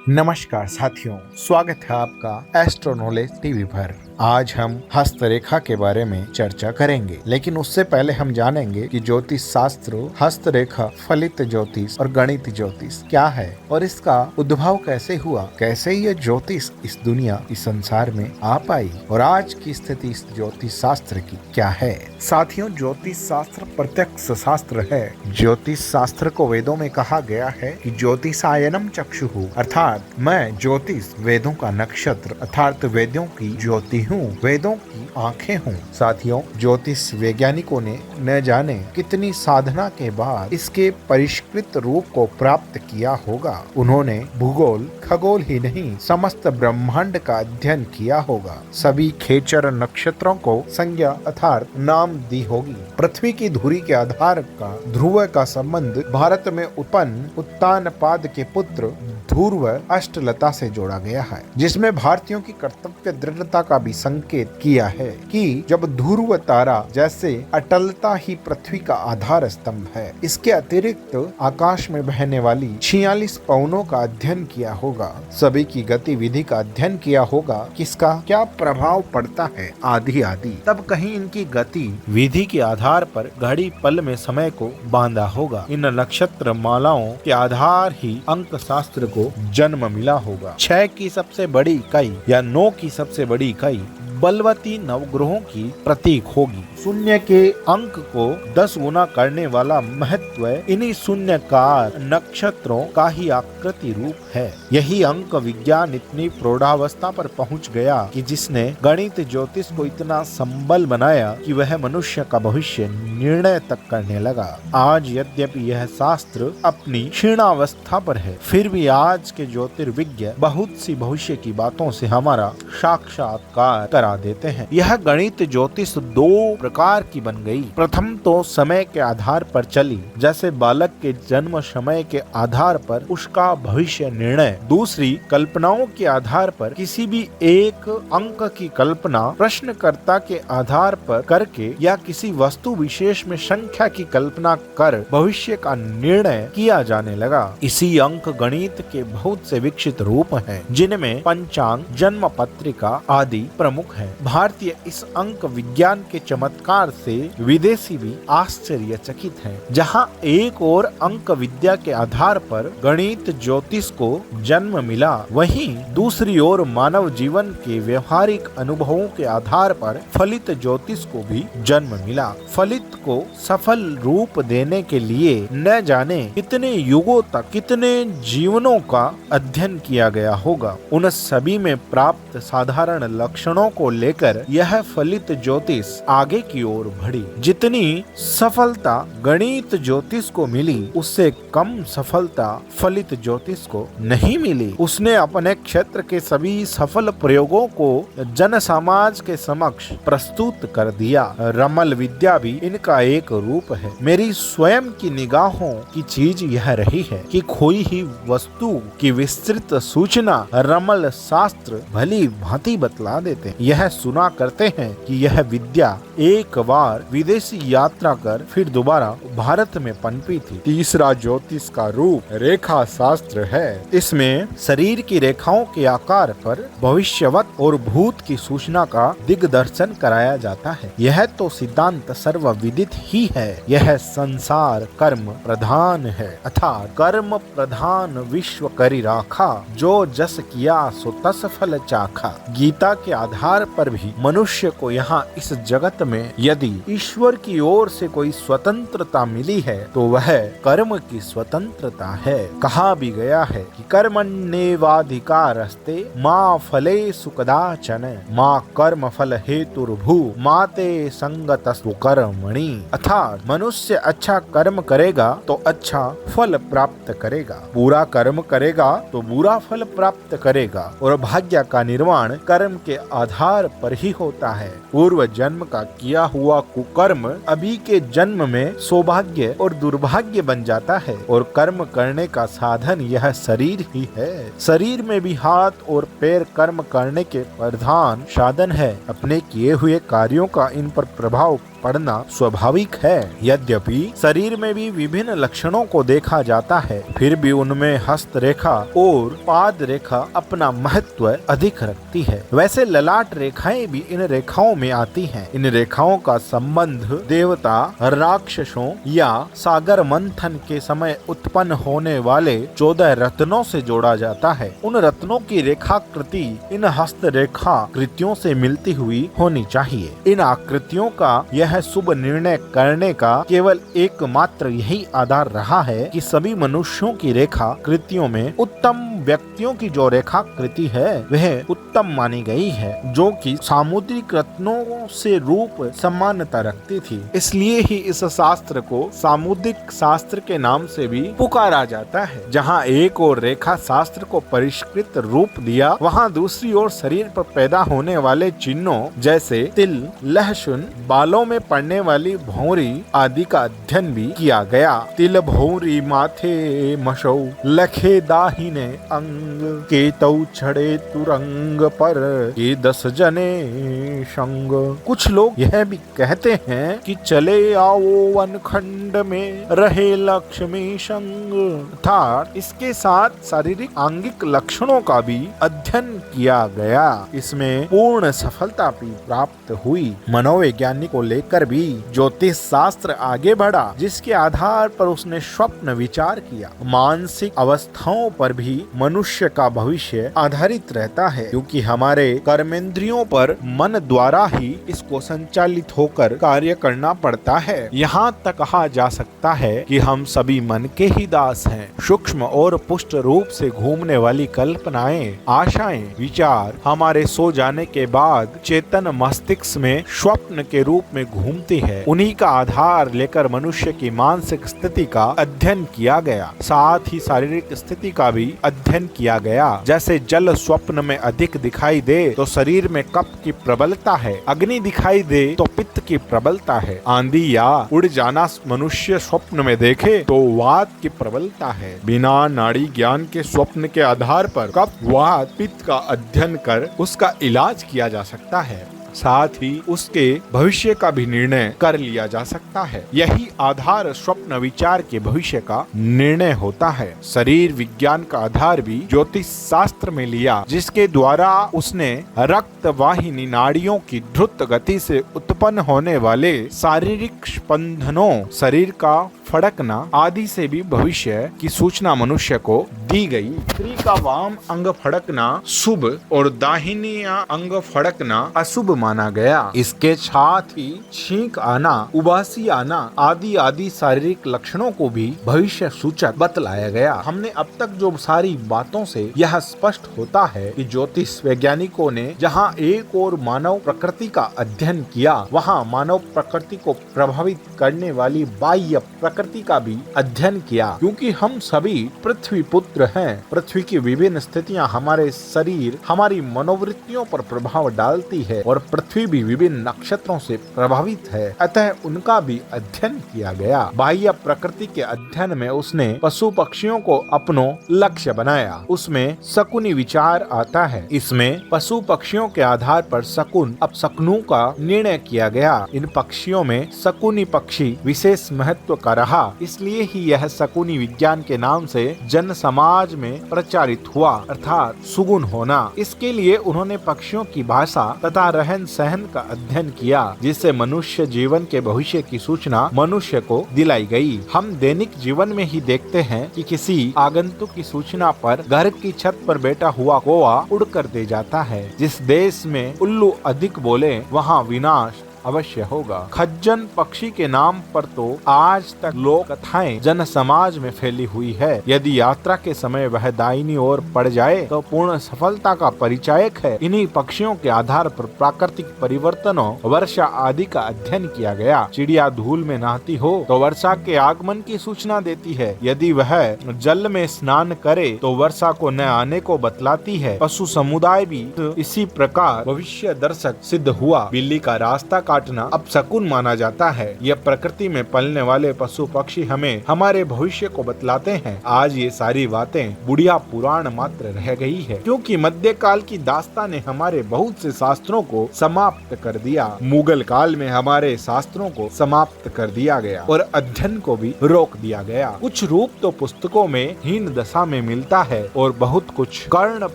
नमस्कार साथियों, स्वागत है आपका एस्ट्रो नॉलेज टीवी पर। आज हम हस्तरेखा के बारे में चर्चा करेंगे, लेकिन उससे पहले हम जानेंगे कि ज्योतिष शास्त्र, हस्तरेखा, फलित ज्योतिष और गणित ज्योतिष क्या है और इसका उद्भव कैसे हुआ, कैसे ये ज्योतिष इस दुनिया, इस संसार में आ पाई और आज की स्थिति इस ज्योतिष शास्त्र की क्या है। साथियों, ज्योतिष शास्त्र प्रत्यक्ष शास्त्र है। ज्योतिष शास्त्र को वेदों में कहा गया है कि ज्योतिषायनम चक्षुः, अर्थात मैं ज्योतिष वेदों का नक्षत्र अर्थात वेदों की ज्योति हूँ, वेदों की आंखें हूँ। साथियों, ज्योतिष वैज्ञानिकों ने न जाने कितनी साधना के बाद इसके परिष्कृत रूप को प्राप्त किया होगा। उन्होंने भूगोल, खगोल ही नहीं समस्त ब्रह्मांड का अध्ययन किया होगा। सभी खेचर नक्षत्रों को संज्ञा अर्थात नाम दी होगी। पृथ्वी की धुरी के आधार का ध्रुव का संबंध भारत में उत्पन्न उत्तानपाद के पुत्र ध्रुव अष्टलता से जोड़ा गया है, जिसमें भारतीयों की कर्तव्य दृढ़ता का भी संकेत किया है कि जब ध्रुव तारा जैसे अटलता ही पृथ्वी का आधार स्तंभ है। इसके अतिरिक्त आकाश में बहने वाली 46 पवनों का अध्ययन किया होगा, सभी की गतिविधि का अध्ययन किया होगा, किसका क्या प्रभाव पड़ता है आदि आदि। तब कहीं इनकी गति विधि के आधार पर घड़ी पल में समय को बांधा होगा। इन नक्षत्र मालाओं के आधार ही अंक शास्त्र को जन्म मिला होगा। 6 की सबसे बड़ी इकाई या 9 की सबसे बड़ी इकाई बलवती नवग्रहों की प्रतीक होगी। शून्य के अंक को 10 गुना करने वाला महत्व इन्हीं शून्यकार नक्षत्रों का ही आकृति रूप है। यही अंक विज्ञान इतनी प्रौढ़ावस्था पर पहुंच गया कि जिसने गणित ज्योतिष को इतना संबल बनाया कि वह मनुष्य का भविष्य निर्णय तक करने लगा। आज यद्यपि यह शास्त्र अपनी क्षीणावस्था पर है, फिर भी आज के ज्योतिर्विज्ञ बहुत सी भविष्य की बातों से हमारा साक्षात्कार करा देते हैं। यह गणित ज्योतिष 2 प्रकार की बन गई। प्रथम तो समय के आधार पर चली, जैसे बालक के जन्म समय के आधार पर उसका भविष्य निर्णय। दूसरी कल्पनाओं के आधार पर किसी भी एक अंक की कल्पना प्रश्नकर्ता के आधार पर करके या किसी वस्तु विशेष में संख्या की कल्पना कर भविष्य का निर्णय किया जाने लगा। इसी अंक गणित के बहुत से विकसित रूप हैं, जिनमें पंचांग, जन्म पत्रिका आदि प्रमुख है। भारतीय इस अंक विज्ञान के चमत्कार से विदेशी भी आश्चर्यचकित हैं। जहां एक और अंक विद्या के आधार पर गणित ज्योतिष को जन्म मिला, वहीं दूसरी ओर मानव जीवन के व्यवहारिक अनुभवों के आधार पर फलित ज्योतिष को भी जन्म मिला। फलित को सफल रूप देने के लिए न जाने कितने युगों तक कितने जीवनों का अध्ययन किया गया होगा। उन सभी में प्राप्त साधारण लक्षणों को लेकर यह फलित ज्योतिष आगे की ओर बढ़ी। जितनी सफलता गणित ज्योतिष को मिली, उससे कम सफलता फलित ज्योतिष को नहीं मिली। उसने अपने क्षेत्र के सभी सफल प्रयोगों को जन समाज के समक्ष प्रस्तुत कर दिया। रमल विद्या भी इनका एक रूप है। मेरी स्वयं की निगाहों की चीज यह रही है कि खोई ही वस्तु की विस्तृत सूचना रमल शास्त्र भली भांति बतला देते। यह सुना करते हैं कि यह विद्या एक बार विदेशी यात्रा कर फिर दोबारा भारत में पनपी थी। तीसरा ज्योतिष का रूप रेखा शास्त्र है। इसमें शरीर की रेखाओं के आकार पर भविष्यवत और भूत की सूचना का दिग्दर्शन कराया जाता है। यह तो सिद्धांत सर्वविदित ही है। यह संसार कर्म प्रधान है, अर्थात कर्म प्रधान विश्व करी राखा, जो जस किया सो तस फल चाखा। गीता के आधार पर भी मनुष्य को यहाँ इस जगत में यदि ईश्वर की ओर से कोई स्वतंत्रता मिली है तो वह कर्म की स्वतंत्रता है। कहा भी गया है कि कर्मण्येवाधिकारस्ते माँ फलेषु कदाचन माँ कर्म फल हेतुर्भू माते संगतस्तु कर्मणि। अर्थात मनुष्य अच्छा कर्म करेगा तो अच्छा फल प्राप्त करेगा, बुरा कर्म करेगा तो बुरा फल प्राप्त करेगा और भाग्य का निर्माण कर्म के आधार पर ही होता है। पूर्व जन्म का किया हुआ कुकर्म अभी के जन्म में सौभाग्य और दुर्भाग्य बन जाता है और कर्म करने का साधन यह शरीर ही है। शरीर में भी हाथ और पैर कर्म करने के प्रधान साधन है। अपने किए हुए कार्यों का इन पर प्रभाव पड़ना स्वाभाविक है। यद्यपि शरीर में भी विभिन्न लक्षणों को देखा जाता है, फिर भी उनमें हस्त रेखा और पाद रेखा अपना महत्व अधिक रखती है। वैसे ललाट रेखाएं भी इन रेखाओं में आती हैं। इन रेखाओं का संबंध देवता, राक्षसों या सागर मंथन के समय उत्पन्न होने वाले 14 रत्नों से जोड़ा जाता है। उन रत्नों की रेखाकृति इन हस्त रेखा कृतियों से मिलती हुई होनी चाहिए। इन आकृतियों का यह शुभ निर्णय करने का केवल एकमात्र यही आधार रहा है कि सभी मनुष्यों की रेखा कृतियों में उत्तम व्यक्तियों की जो रेखा कृति है वह उत्तम मानी गई है, जो कि सामुद्रिक रत्नों से रूप समानता रखती थी। इसलिए ही इस शास्त्र को सामुद्रिक शास्त्र के नाम से भी पुकारा जाता है। जहाँ एक और रेखा शास्त्र को परिष्कृत रूप दिया, वहाँ दूसरी ओर शरीर पर पैदा होने वाले चिन्हों जैसे तिल, लहसुन, बालों में पड़ने वाली भौंरी आदि का अध्ययन भी किया गया। तिल भौंरी माथे मशौ लखे दाहिने अंग, केतौ छड़े तुरंग पर के 10 जने संग। कुछ लोग यह भी कहते हैं कि चले आओ वनखंड में रहे लक्ष्मी संग, अर्थात इसके साथ शारीरिक आंगिक लक्षणों का भी अध्ययन किया गया। इसमें पूर्ण सफलता भी प्राप्त हुई। मनोवैज्ञानिक को लेकर भी ज्योतिष शास्त्र आगे बढ़ा, जिसके आधार पर उसने स्वप्न विचार किया। मानसिक अवस्थाओं पर भी मनुष्य का भविष्य आधारित रहता है, क्योंकि हमारे कर्मेंद्रियों पर मन द्वारा ही इसको संचालित होकर कार्य करना पड़ता है। यहाँ तक कहा जा सकता है कि हम सभी मन के ही दास हैं। सूक्ष्म और पुष्ट रूप से घूमने वाली कल्पनाएं, आशाएं, विचार हमारे सो जाने के बाद चेतन मस्तिष्क में स्वप्न के रूप में घूमती है। उन्हीं का आधार लेकर मनुष्य की मानसिक स्थिति का अध्ययन किया गया, साथ ही शारीरिक स्थिति का भी अध्ययन किया गया। जैसे जल स्वप्न में अधिक दिखाई दे तो शरीर में कफ की प्रबलता है, अग्नि दिखाई दे तो पित्त की प्रबलता है, आंधी या उड़ जाना मनुष्य स्वप्न में देखे तो वात की प्रबलता है। बिना नाड़ी ज्ञान के स्वप्न के आधार पर कफ, वात, पित्त का अध्ययन कर उसका इलाज किया जा सकता है, साथ ही उसके भविष्य का भी निर्णय कर लिया जा सकता है। यही आधार स्वप्न विचार के भविष्य का निर्णय होता है। शरीर विज्ञान का आधार भी ज्योतिष शास्त्र में लिया, जिसके द्वारा उसने रक्त वाहिनी नाड़ियों की द्रुत गति से उत्पन्न होने वाले शारीरिक स्पंदनों, शरीर का फड़कना आदि से भी भविष्य की सूचना मनुष्य को दी गई। स्त्री का वाम अंग फड़कना शुभ और दाहिनी अंग फड़कना अशुभ माना गया। इसके साथ ही छींक आना, उबासी आना आदि शारीरिक लक्षणों को भी भविष्य सूचक बतलाया गया। हमने अब तक जो सारी बातों से यह स्पष्ट होता है कि ज्योतिष वैज्ञानिकों ने जहाँ एक और मानव प्रकृति का अध्ययन किया, वहाँ मानव प्रकृति को प्रभावित करने वाली बाह्य प्रकृति का भी अध्ययन किया, क्योंकि हम सभी पृथ्वी पुत्र हैं। पृथ्वी की विभिन्न स्थितियां हमारे शरीर, हमारी मनोवृत्तियों पर प्रभाव डालती है और पृथ्वी भी विभिन्न नक्षत्रों से प्रभावित है, अतः उनका भी अध्ययन किया गया। बाह्य प्रकृति के अध्ययन में उसने पशु पक्षियों को अपनो लक्ष्य बनाया। उसमें शकुनी विचार आता है। इसमें पशु पक्षियों के आधार पर शकुन अपशकुनों का निर्णय किया गया। इन पक्षियों में शकुनी पक्षी विशेष महत्व का रहा, इसलिए ही यह शकुनी विज्ञान के नाम से जन समाज में प्रचारित हुआ, अर्थात सुगुन होना। इसके लिए उन्होंने पक्षियों की भाषा तथा रहन सहन का अध्ययन किया, जिससे मनुष्य जीवन के भविष्य की सूचना मनुष्य को दिलाई गई। हम दैनिक जीवन में ही देखते हैं कि किसी आगंतुक की सूचना पर घर की छत पर बैठा हुआ कौवा उड़कर दे जाता है। जिस देश में उल्लू अधिक बोले वहाँ विनाश अवश्य होगा। खज्जन पक्षी के नाम पर तो आज तक लोक कथाएं जन समाज में फैली हुई है। यदि यात्रा के समय वह दाहिनी ओर पड़ जाए तो पूर्ण सफलता का परिचायक है। इन्हीं पक्षियों के आधार पर प्राकृतिक परिवर्तनों, वर्षा आदि का अध्ययन किया गया। चिड़िया धूल में नहाती हो तो वर्षा के आगमन की सूचना देती है। यदि वह जल में स्नान करे तो वर्षा को न आने को बतलाती है। पशु समुदाय भी इसी प्रकार भविष्य दर्शक सिद्ध हुआ। बिल्ली का रास्ता का काटना अपशकुन माना जाता है। यह प्रकृति में पलने वाले पशु पक्षी हमें हमारे भविष्य को बतलाते हैं। आज ये सारी बातें बुढ़िया पुराण मात्र रह गई है, क्योंकि मध्यकाल की दास्तान ने हमारे बहुत से शास्त्रों को समाप्त कर दिया। मुगल काल में हमारे शास्त्रों को समाप्त कर दिया गया और अध्ययन को भी रोक दिया गया। कुछ रूप तो पुस्तकों में हीन दशा में मिलता है और बहुत कुछ कर्ण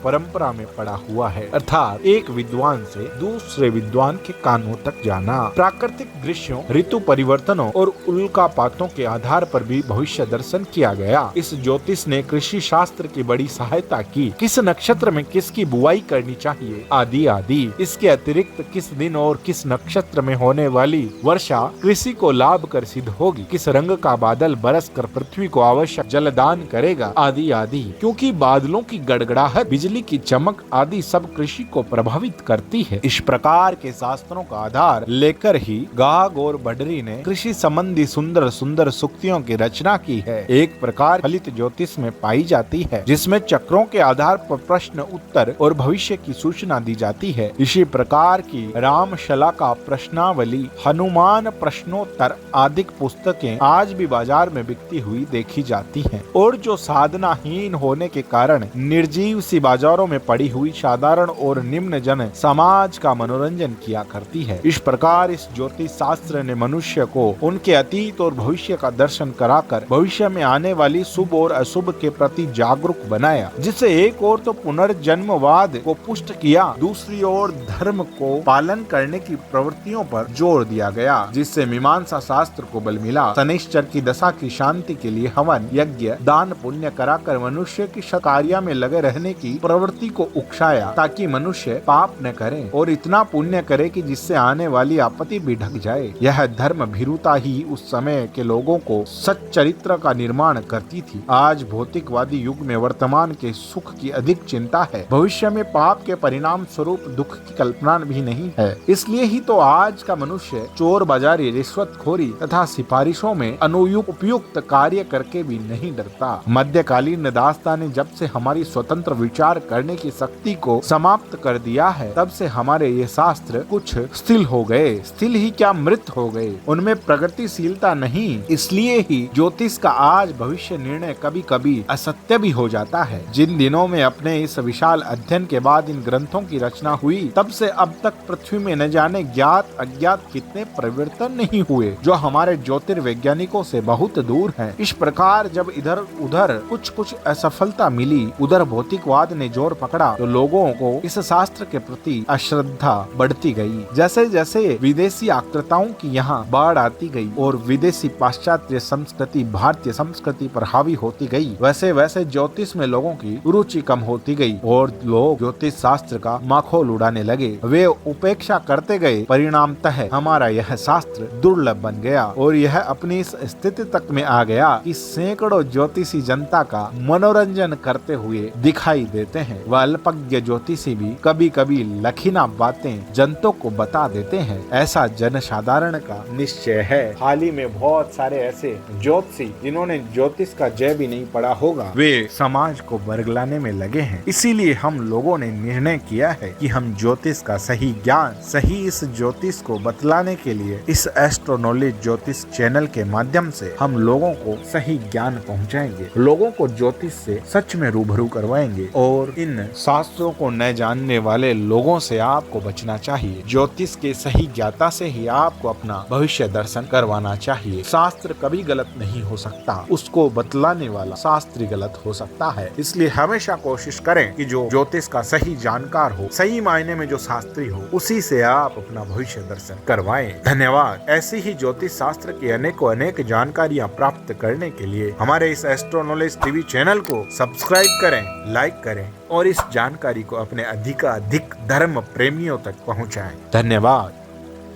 परंपरा में पड़ा हुआ है, अर्थात एक विद्वान से दूसरे विद्वान के कानों तक जाना। प्राकृतिक दृश्यों, ऋतु परिवर्तनों और उल्कापातों के आधार पर भी भविष्य दर्शन किया गया। इस ज्योतिष ने कृषि शास्त्र की बड़ी सहायता की। किस नक्षत्र में किसकी बुआई करनी चाहिए आदि आदि। इसके अतिरिक्त किस दिन और किस नक्षत्र में होने वाली वर्षा कृषि को लाभ कर सिद्ध होगी, किस रंग का बादल बरस कर पृथ्वी को आवश्यक जलदान करेगा आदि आदि। क्योंकि बादलों की गड़गड़ाहट, बिजली की चमक आदि सब कृषि को प्रभावित करती है। इस प्रकार के शास्त्रों का आधार लेकर ही गाग और बडरी ने कृषि संबंधी सुंदर सुंदर सूक्तियों की रचना की है। एक प्रकार फलित ज्योतिष में पाई जाती है, जिसमें चक्रों के आधार पर प्रश्न उत्तर और भविष्य की सूचना दी जाती है। इसी प्रकार की रामशला का प्रश्नावली, हनुमान प्रश्नोत्तर आदि पुस्तकें आज भी बाजार में बिकती हुई देखी जाती हैं, और जो साधनाहीन होने के कारण निर्जीव सी बाजारों में पड़ी हुई साधारण और निम्न जन समाज का मनोरंजन किया करती है। इस प्रकार इस ज्योतिष शास्त्र ने मनुष्य को उनके अतीत और भविष्य का दर्शन कराकर भविष्य में आने वाली शुभ और अशुभ के प्रति जागरूक बनाया, जिससे एक ओर तो पुनर्जन्मवाद को पुष्ट किया, दूसरी ओर धर्म को पालन करने की प्रवृत्तियों पर जोर दिया गया, जिससे मीमांसा शास्त्र को बल मिला। शनिश्चर की दशा की शांति के लिए हवन, यज्ञ, दान पुण्य कराकर मनुष्य की कार्य में लगे रहने की प्रवृत्ति को उकसाया, ताकि मनुष्य पाप न करे और इतना पुण्य करे कि जिससे आने वाली आपत्ति भी ढक जाए। यह धर्म भीरुता ही उस समय के लोगों को सच्चरित्र का निर्माण करती थी। आज भौतिकवादी युग में वर्तमान के सुख की अधिक चिंता है, भविष्य में पाप के परिणाम स्वरूप दुख की कल्पना भी नहीं है। इसलिए ही तो आज का मनुष्य चोर बाजारी, रिश्वतखोरी तथा सिफारिशों में अनुपयुक्त कार्य करके भी नहीं डरता। मध्यकालीन दास्तान ने जब से हमारी स्वतंत्र विचार करने की शक्ति को समाप्त कर दिया है, तब से हमारे ये शास्त्र कुछ स्थिल हो गए। स्थिल ही क्या, मृत हो गए। उनमें प्रगतिशीलता नहीं। इसलिए ही ज्योतिष का आज भविष्य निर्णय कभी कभी असत्य भी हो जाता है। जिन दिनों में अपने इस विशाल अध्ययन के बाद इन ग्रंथों की रचना हुई, तब से अब तक पृथ्वी में न जाने ज्ञात अज्ञात कितने परिवर्तन नहीं हुए, जो हमारे ज्योतिर्वैज्ञानिकों से बहुत दूर हैं। इस प्रकार जब इधर उधर कुछ कुछ असफलता मिली, उधर भौतिकवाद ने जोर पकड़ा, तो लोगों को इस शास्त्र के प्रति अश्रद्धा बढ़ती गई। जैसे जैसे विदेशी आक्रताओं की यहाँ बाढ़ आती गई और विदेशी पाश्चात्य संस्कृति भारतीय संस्कृति पर हावी होती गई, वैसे वैसे ज्योतिष में लोगों की रुचि कम होती गई और लोग ज्योतिष शास्त्र का माखोल उड़ाने लगे। वे उपेक्षा करते गए। परिणामतः हमारा यह शास्त्र दुर्लभ बन गया और यह अपनी इस स्थिति तक में आ गया कि सैकड़ों ज्योतिषी जनता का मनोरंजन करते हुए दिखाई देते हैं। वह अल्पज्ञ ज्योतिषी भी कभी कभी लखीना बातें जनता को बता देते हैं। ऐसा जनसाधारण का निश्चय है। हाल ही में बहुत सारे ऐसे ज्योतिषी जिन्होंने ज्योतिष का जय भी नहीं पढ़ा होगा, वे समाज को बरगलाने में लगे हैं। इसीलिए हम लोगों ने निर्णय किया है कि हम ज्योतिष का सही ज्ञान, सही इस ज्योतिष को बतलाने के लिए इस एस्ट्रो नॉलेज ज्योतिष चैनल के माध्यम से हम लोगों को सही ज्ञान पहुंचाएंगे, लोगों को ज्योतिष से सच में रूबरू करवाएंगे और इन शास्त्रों को न जानने वाले लोगों से आपको बचना चाहिए। ज्योतिष के सही ज्ञाता से ही आपको अपना भविष्य दर्शन करवाना चाहिए। शास्त्र कभी गलत नहीं हो सकता, उसको बतलाने वाला शास्त्री गलत हो सकता है। इसलिए हमेशा कोशिश करें कि जो ज्योतिष का सही जानकार हो, सही मायने में जो शास्त्री हो, उसी से आप अपना भविष्य दर्शन करवाएं। धन्यवाद। ऐसी ही ज्योतिष शास्त्र की अनेक जानकारियाँ प्राप्त करने के लिए हमारे इस एस्ट्रो नॉलेज टीवी चैनल को सब्सक्राइब करें, लाइक करें और इस जानकारी को अपने अधिकाधिक धर्म प्रेमियों तक पहुँचाएं। धन्यवाद।